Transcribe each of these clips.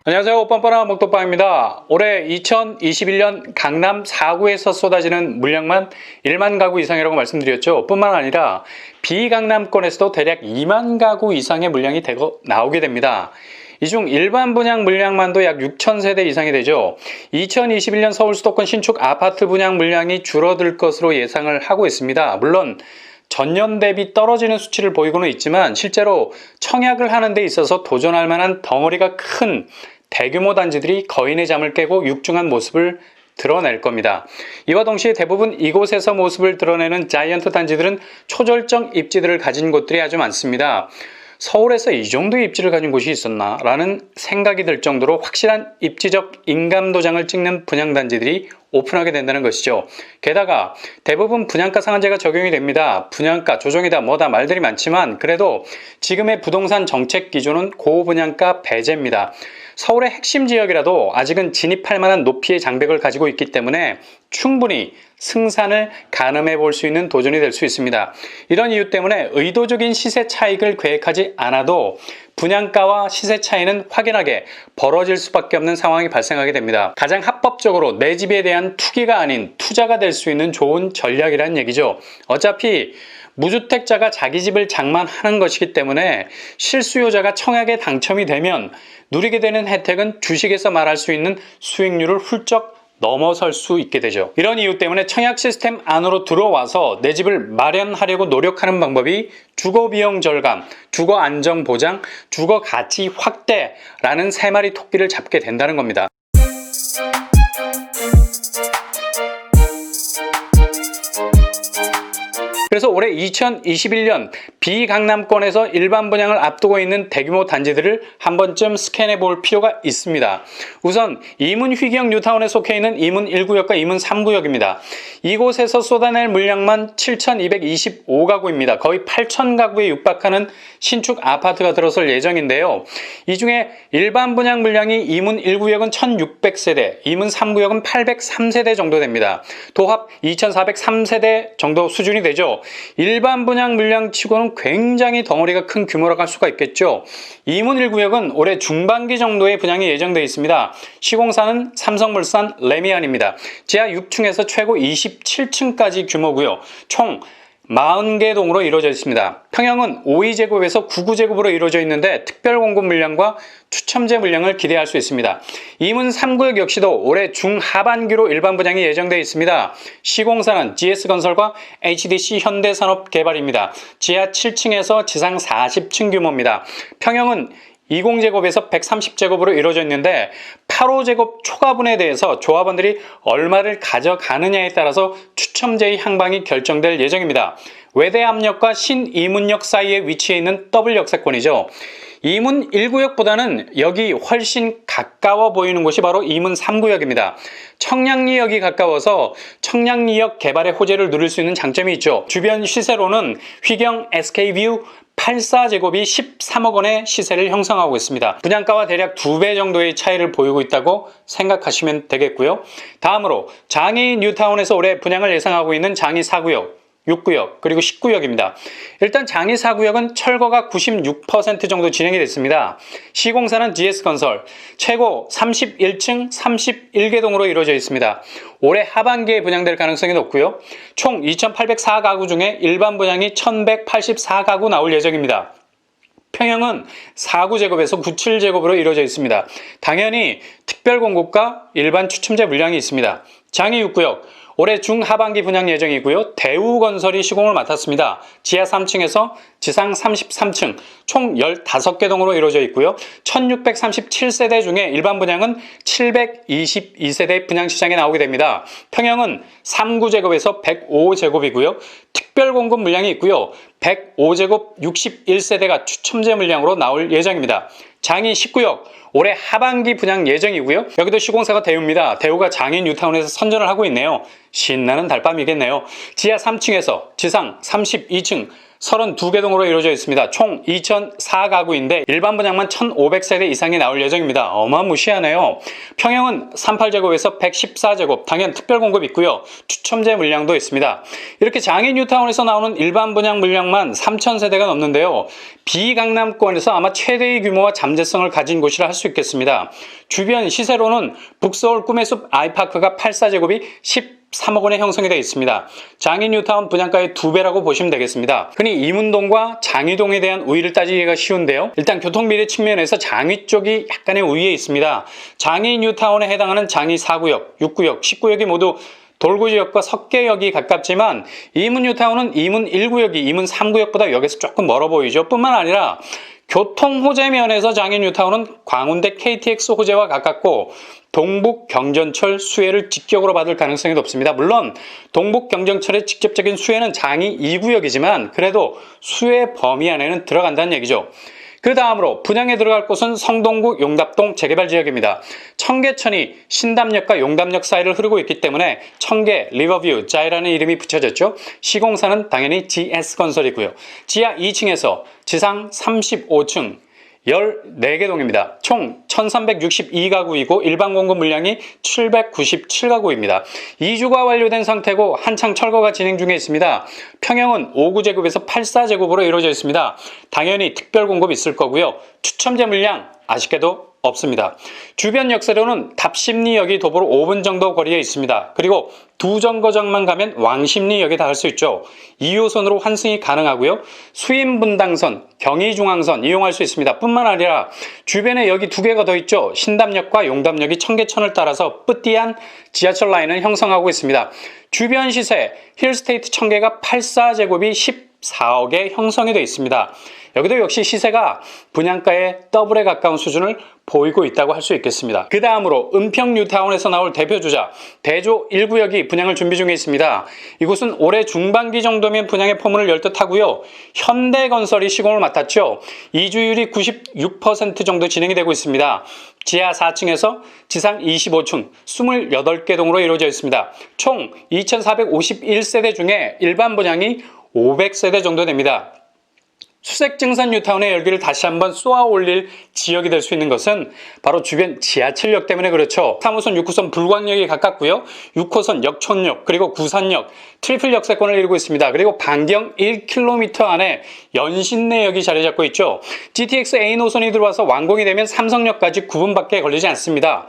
안녕하세요. 뻔뻔한 목도빵입니다. 올해 2021년 강남 4구에서 쏟아지는 물량만 1만 가구 이상이라고 말씀드렸죠. 뿐만 아니라 비강남권에서도 대략 2만 가구 이상의 물량이 나오게 됩니다. 이 중 일반 분양 물량만도 약 6천 세대 이상이 되죠. 2021년 서울 수도권 신축 아파트 분양 물량이 줄어들 것으로 예상을 하고 있습니다. 물론 전년 대비 떨어지는 수치를 보이고는 있지만 실제로 청약을 하는 데 있어서 도전할 만한 덩어리가 큰 대규모 단지들이 거인의 잠을 깨고 육중한 모습을 드러낼 겁니다. 이와 동시에 대부분 이곳에서 모습을 드러내는 자이언트 단지들은 초절정 입지들을 가진 곳들이 아주 많습니다. 서울에서 이 정도의 입지를 가진 곳이 있었나? 라는 생각이 들 정도로 확실한 입지적 인감도장을 찍는 분양단지들이 오픈하게 된다는 것이죠. 게다가 대부분 분양가 상한제가 적용이 됩니다. 분양가 조정이다 뭐다 말들이 많지만 그래도 지금의 부동산 정책 기조는 고분양가 배제입니다. 서울의 핵심 지역이라도 아직은 진입할 만한 높이의 장벽을 가지고 있기 때문에 충분히 승산을 가늠해 볼 수 있는 도전이 될 수 있습니다. 이런 이유 때문에 의도적인 시세 차익을 계획하지 않아도 분양가와 시세 차이는 확연하게 벌어질 수밖에 없는 상황이 발생하게 됩니다. 가장 합법적으로 내 집에 대한 투기가 아닌 투자가 될 수 있는 좋은 전략이라는 얘기죠. 어차피 무주택자가 자기 집을 장만하는 것이기 때문에 실수요자가 청약에 당첨이 되면 누리게 되는 혜택은 주식에서 말할 수 있는 수익률을 훌쩍 넘어설 수 있게 되죠. 이런 이유 때문에 청약 시스템 안으로 들어와서 내 집을 마련하려고 노력하는 방법이 주거비용 절감, 주거 안정 보장, 주거 가치 확대라는 세 마리 토끼를 잡게 된다는 겁니다. 그래서 올해 2021년 비강남권에서 일반 분양을 앞두고 있는 대규모 단지들을 한 번쯤 스캔해 볼 필요가 있습니다. 우선 이문 휘경 뉴타운에 속해 있는 이문 1구역과 이문 3구역입니다. 이곳에서 쏟아낼 물량만 7,225가구입니다. 거의 8,000가구에 육박하는 신축 아파트가 들어설 예정인데요. 이 중에 일반 분양 물량이 이문 1구역은 1,600세대, 이문 3구역은 803세대 정도 됩니다. 도합 2,403세대 정도 수준이 되죠. 일반 분양 물량 치고는 굉장히 덩어리가 큰 규모라고 할 수가 있겠죠. 이문 1구역은 올해 중반기 정도의 분양이 예정되어 있습니다. 시공사는 삼성물산 레미안입니다. 지하 6층에서 최고 27층까지 규모고요. 총 40개 동으로 이루어져 있습니다. 평형은 52제곱에서 99제곱으로 이루어져 있는데 특별 공급 물량과 추첨제 물량을 기대할 수 있습니다. 이문 3구역 역시도 올해 중하반기로 일반 분양이 예정되어 있습니다. 시공사는 GS건설과 HDC 현대산업개발입니다. 지하 7층에서 지상 40층 규모입니다. 평형은 20제곱에서 130제곱으로 이루어져 있는데 8호제곱 초과분에 대해서 조합원들이 얼마를 가져가느냐에 따라서 추첨제의 향방이 결정될 예정입니다. 외대암역과 신이문역 사이에 위치해 있는 더블 역세권이죠. 이문 1구역보다는 여기 훨씬 가까워 보이는 곳이 바로 이문 3구역입니다. 청량리역이 가까워서 청량리역 개발의 호재를 누릴 수 있는 장점이 있죠. 주변 시세로는 휘경 SK뷰 84제곱이 13억 원의 시세를 형성하고 있습니다. 분양가와 대략 2배 정도의 차이를 보이고 있다고 생각하시면 되겠고요. 다음으로 장이 뉴타운에서 올해 분양을 예상하고 있는 장이 4구역, 6구역, 그리고 10구역입니다. 일단 장이 4구역은 철거가 96% 정도 진행이 됐습니다. 시공사는 GS건설, 최고 31층 31개 동으로 이루어져 있습니다. 올해 하반기에 분양될 가능성이 높고요. 총 2,804가구 중에 일반 분양이 1,184가구 나올 예정입니다. 평형은 4구제곱에서 97제곱으로 이루어져 있습니다. 당연히 특별 공급과 일반 추첨제 물량이 있습니다. 장이 6구역, 올해 중하반기 분양 예정이고요. 대우건설이 시공을 맡았습니다. 지하 3층에서 지상 33층, 총 15개 동으로 이루어져 있고요. 1,637세대 중에 일반 분양은 722세대 분양시장에 나오게 됩니다. 평형은 3구제곱에서 105제곱이고요. 특별 공급 물량이 있고요. 105제곱 61세대가 추첨제 물량으로 나올 예정입니다. 장이 10구역, 올해 하반기 분양 예정이고요. 여기도 시공사가 대우입니다. 대우가 장인 뉴타운에서 선전을 하고 있네요. 신나는 달밤이겠네요. 지하 3층에서 지상 32층, 32개 동으로 이루어져 있습니다. 총 2004가구인데 일반 분양만 1500세대 이상이 나올 예정입니다. 어마무시하네요. 평형은 38제곱에서 114제곱, 당연 특별 공급 있고요. 추첨제 물량도 있습니다. 이렇게 장인 뉴타운에서 나오는 일반 분양 물량만 3000세대가 넘는데요. 비강남권에서 아마 최대의 규모와 잠재성을 가진 곳이라 할 수 있겠습니다. 주변 시세로는 북서울 꿈의 숲 아이파크가 84제곱이 13억 원에 형성이 되어 있습니다. 장인 뉴타운 분양가의 2배라고 보시면 되겠습니다. 흔히 이문동과 장위동에 대한 우위를 따지기가 쉬운데요. 일단 교통비리 측면에서 장위 쪽이 약간의 우위에 있습니다. 장인 뉴타운에 해당하는 장위 4구역, 6구역, 10구역이 모두 돌고지역과 석계역이 가깝지만 이문 뉴타운은 이문 1구역이 이문 3구역보다 역에서 조금 멀어 보이죠. 뿐만 아니라 교통 호재 면에서 장인 뉴타운은 광운대 KTX 호재와 가깝고 동북 경전철 수혜를 직격으로 받을 가능성이 높습니다. 물론 동북 경전철의 직접적인 수혜는 장위 2구역이지만 그래도 수혜 범위 안에는 들어간다는 얘기죠. 그 다음으로 분양에 들어갈 곳은 성동구 용답동 재개발 지역입니다. 청계천이 신담역과 용답역 사이를 흐르고 있기 때문에 청계, 리버뷰, 자이라는 이름이 붙여졌죠. 시공사는 당연히 GS건설이고요. 지하 2층에서 지상 35층 14개 동입니다. 총 1362가구이고 일반 공급 물량이 797가구입니다. 이주가 완료된 상태고 한창 철거가 진행 중에 있습니다. 평형은 5구제곱에서 84제곱으로 이루어져 있습니다. 당연히 특별 공급 있을 거고요. 추첨제 물량 아쉽게도 없습니다. 주변 역세로는 답심리역이 도보로 5분 정도 거리에 있습니다. 그리고 두 정거장만 가면 왕십리역에 닿을 수 있죠. 2호선으로 환승이 가능하고요. 수인분당선, 경의중앙선 이용할 수 있습니다. 뿐만 아니라 주변에 역이 2개가 더 있죠. 신담역과 용담역이 청계천을 따라서 뿌띠한 지하철 라인을 형성하고 있습니다. 주변 시세 힐스테이트 청계가 84제곱이 14억에 형성이 되어 있습니다. 여기도 역시 시세가 분양가의 더블에 가까운 수준을 보이고 있다고 할 수 있겠습니다. 그 다음으로 은평 뉴타운에서 나올 대표주자 대조 1구역이 분양을 준비 중에 있습니다. 이곳은 올해 중반기 정도면 분양의 포문을 열 듯하고요. 현대건설이 시공을 맡았죠. 이주율이 96% 정도 진행이 되고 있습니다. 지하 4층에서 지상 25층 28개 동으로 이루어져 있습니다. 총 2451세대 중에 일반 분양이 500세대 정도 됩니다. 수색증산 뉴타운의 열기를 다시 한번 쏘아 올릴 지역이 될 수 있는 것은 바로 주변 지하철역 때문에 그렇죠. 3호선 6호선 불광역이 가깝고요. 6호선 역촌역 그리고 구산역 트리플 역세권을 이루고 있습니다. 그리고 반경 1km 안에 연신내역이 자리 잡고 있죠. GTX A 노선이 들어와서 완공이 되면 삼성역까지 9분밖에 걸리지 않습니다.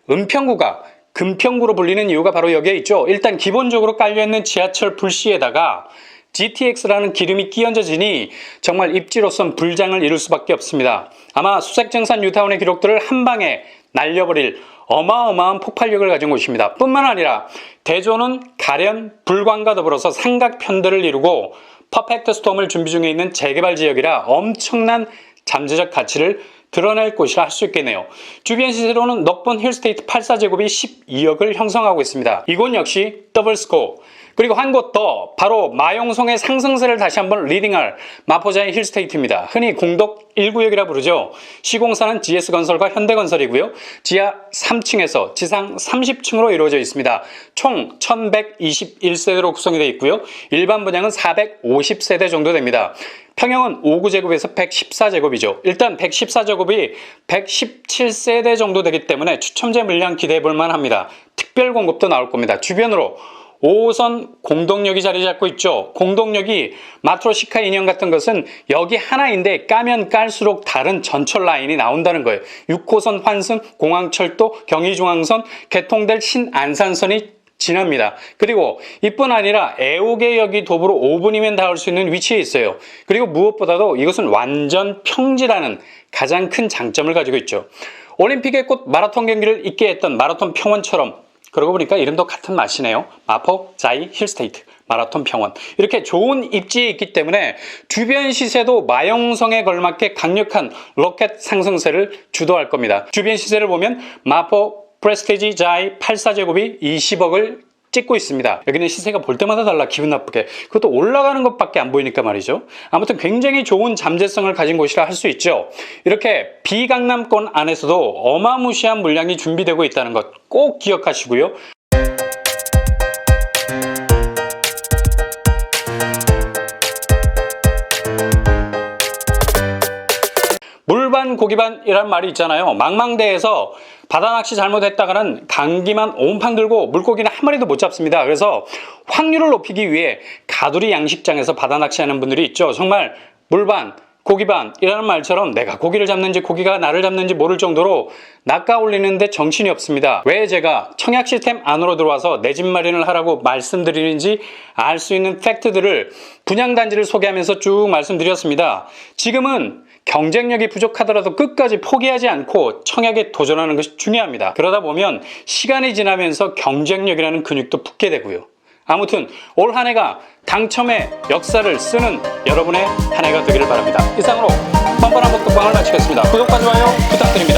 은평구가 금평구로 불리는 이유가 바로 여기에 있죠. 일단 기본적으로 깔려있는 지하철 불씨에다가 GTX라는 기름이 끼얹어지니 정말 입지로선 불장을 이룰 수밖에 없습니다. 아마 수색증산 뉴타운의 기록들을 한 방에 날려버릴 어마어마한 폭발력을 가진 곳입니다. 뿐만 아니라 대조는 가련, 불광과 더불어서 삼각편들을 이루고 퍼펙트 스톰을 준비 중에 있는 재개발 지역이라 엄청난 잠재적 가치를 드러낼 곳이라 할 수 있겠네요. 주변 시세로는 넉번 힐스테이트 84제곱이 12억을 형성하고 있습니다. 이곳 역시 더블스코어. 그리고 한 곳 더 바로 마용성의 상승세를 다시 한번 리딩할 마포자의 힐스테이트입니다. 흔히 공덕 1구역이라 부르죠. 시공사는 GS건설과 현대건설이고요. 지하 3층에서 지상 30층으로 이루어져 있습니다. 총 1121세대로 구성이 되어 있고요. 일반 분양은 450세대 정도 됩니다. 평형은 5구제곱에서 114제곱이죠. 일단 114제곱이 117세대 정도 되기 때문에 추첨제 물량 기대해 볼 만합니다. 특별 공급도 나올 겁니다. 주변으로 5호선 공동역이 자리 잡고 있죠. 공동역이 마트로시카 인형 같은 것은 여기 하나인데 까면 깔수록 다른 전철 라인이 나온다는 거예요. 6호선 환승, 공항철도, 경의중앙선, 개통될 신안산선이 지납니다. 그리고 이뿐 아니라 애호개역이 도보로 5분이면 닿을 수 있는 위치에 있어요. 그리고 무엇보다도 이것은 완전 평지라는 가장 큰 장점을 가지고 있죠. 올림픽의 꽃 마라톤 경기를 있게 했던 마라톤 평원처럼 그러고 보니까 이름도 같은 맛이네요. 마포 자이 힐스테이트 마라톤 평원. 이렇게 좋은 입지에 있기 때문에 주변 시세도 마용성에 걸맞게 강력한 로켓 상승세를 주도할 겁니다. 주변 시세를 보면 마포 프레스티지 자이 84제곱이 20억을 찍고 있습니다. 여기는 시세가 볼 때마다 달라 기분 나쁘게. 그것도 올라가는 것밖에 안 보이니까 말이죠. 아무튼 굉장히 좋은 잠재성을 가진 곳이라 할 수 있죠. 이렇게 비강남권 안에서도 어마무시한 물량이 준비되고 있다는 것 꼭 기억하시고요. 고기반 고기반이란 말이 있잖아요. 망망대해에서 바다낚시 잘못했다가는 강기만 온팡 들고 물고기는 한 마리도 못 잡습니다. 그래서 확률을 높이기 위해 가두리 양식장에서 바다낚시하는 분들이 있죠. 정말 물반 고기반이라는 말처럼 내가 고기를 잡는지 고기가 나를 잡는지 모를 정도로 낚아 올리는데 정신이 없습니다. 왜 제가 청약 시스템 안으로 들어와서 내 집 마련을 하라고 말씀드리는지 알 수 있는 팩트들을 분양단지를 소개하면서 쭉 말씀드렸습니다. 지금은 경쟁력이 부족하더라도 끝까지 포기하지 않고 청약에 도전하는 것이 중요합니다. 그러다 보면 시간이 지나면서 경쟁력이라는 근육도 붙게 되고요. 아무튼 올 한 해가 당첨의 역사를 쓰는 여러분의 한 해가 되기를 바랍니다. 이상으로 뻔뻔한 먹방을 마치겠습니다. 구독과 좋아요 부탁드립니다.